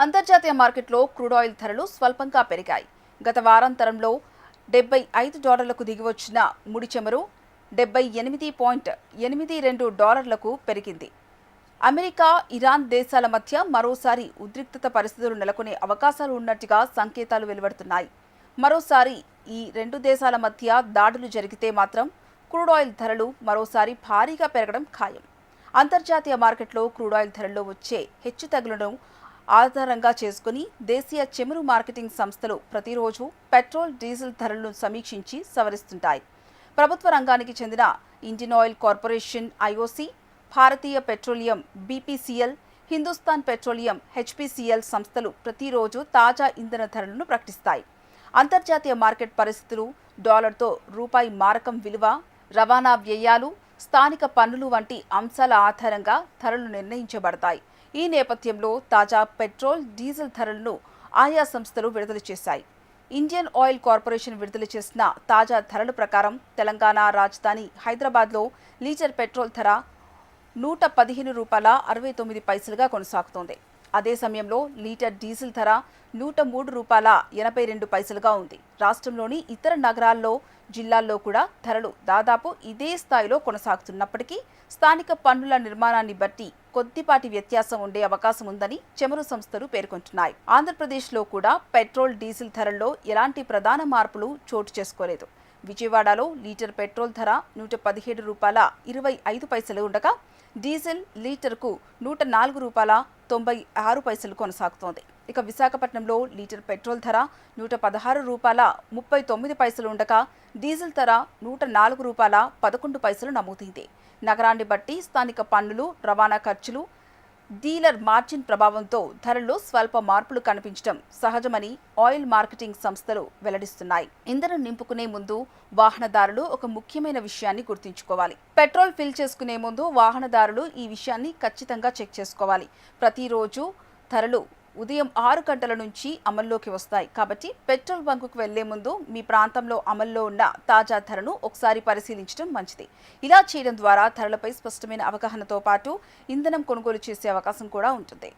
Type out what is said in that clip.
అంతర్జాతీయ మార్కెట్లో crude oil ధరలు స్వల్పంగా పెరిగాయి. గత వారాంతరంలో $78లకు దిగివచ్చిన ముడి చమురు $78.82లకు పెరిగింది. అమెరికా, ఇరాన్ దేశాల మధ్య మరోసారి ఉద్రిక్తత పరిస్థితులు నెలకొనే అవకాశాలు ఉన్నట్టుగా సంకేతాలు వెలువడుతున్నాయి. మరోసారి ఈ రెండు దేశాల మధ్య దాడులు జరిగితే మాత్రం క్రూడ్ ఆయిల్ ధరలు మరోసారి భారీగా పెరగడం ఖాయం. అంతర్జాతీయ మార్కెట్లో క్రూడ్ ఆయిల్ ధరల్లో వచ్చే హెచ్చుతగ్గులను ఆధారంగా చేసుకుని దేశీయ చమురు మార్కెటింగ్ సంస్థలు ప్రతిరోజు పెట్రోల్, డీజిల్ ధరలను సమీక్షించి సవరిస్తుంటాయి. ప్రభుత్వ రంగానికి చెందిన Indian Oil Corporation IOC, Bharatiya Petroleum BPCL, Hindustan Petroleum HPCL సంస్థలు ప్రతిరోజు తాజా ఇంధన ధరలను ప్రకటిస్తాయి. అంతర్జాతీయ మార్కెట్ పరిస్థితులు, డాలర్తో రూపాయి మారకం విలువ, రవాణా వ్యయాలు, స్థానిక పన్నులు వంటి అంశాల ఆధారంగా ధరలు నిర్ణయించబడతాయి. ఈ నేపథ్యంలో తాజా పెట్రోల్, డీజిల్ ధరలను ఆయా సంస్థలు విడుదల చేశాయి. ఇండియన్ ఆయిల్ కార్పొరేషన్ విడుదల చేసిన తాజా ధరల ప్రకారం తెలంగాణ రాజధాని హైదరాబాద్లో లీటర్ పెట్రోల్ ధర $115.69గా కొనసాగుతోంది. అదే సమయంలో లీటర్ డీజిల్ ధర $103.82గా ఉంది. రాష్ట్రంలోని ఇతర నగరాల్లో, జిల్లాల్లో కూడా ధరలు దాదాపు ఇదే స్థాయిలో కొనసాగుతున్నప్పటికీ స్థానిక పన్నుల నిర్మాణాన్ని బట్టి కొద్దిపాటి వ్యత్యాసం ఉండే అవకాశం ఉందని చమురు సంస్థలు పేర్కొంటున్నాయి. ఆంధ్రప్రదేశ్లో కూడా పెట్రోల్, డీజిల్ ధరల్లో ఎలాంటి ప్రధాన మార్పులు చోటు చేసుకోలేదు. విజయవాడలో లీటర్ పెట్రోల్ ధర $117.25 ఉండగా డీజిల్ లీటర్కు $104.96 కొనసాగుతోంది. ఇక విశాఖపట్నంలో లీటర్ పెట్రోల్ ధర $116.39 ఉండగా డీజిల్ ధర $104.11 నమోదైంది. నగరాన్ని బట్టి స్థానిక పన్నులు, రవాణా ఖర్చులు, డీలర్ మార్జిన్ ప్రభావంతో ధరల్లో స్వల్ప మార్పులు కనిపించడం సహజమని ఆయిల్ మార్కెటింగ్ సంస్థలు వెల్లడిస్తున్నాయి. ఇంధనం నింపుకునే ముందు వాహనదారులు ఒక ముఖ్యమైన విషయాన్ని గుర్తుంచుకోవాలి. పెట్రోల్ ఫిల్ చేసుకునే ముందు వాహనదారులు ఈ విషయాన్ని ఖచ్చితంగా చెక్ చేసుకోవాలి. ప్రతిరోజు ధరలు ఉదయం 6 గంటల నుంచి అమల్లోకి వస్తాయి. కాబట్టి పెట్రోల్ బంకుకు వెళ్లే ముందు మీ ప్రాంతంలో అమల్లో ఉన్న తాజా ధరను ఒకసారి పరిశీలించడం మంచిది. ఇలా చేయడం ద్వారా ధరలపై స్పష్టమైన అవగాహనతో పాటు ఇంధనం కొనుగోలు చేసే అవకాశం కూడా ఉంటుంది.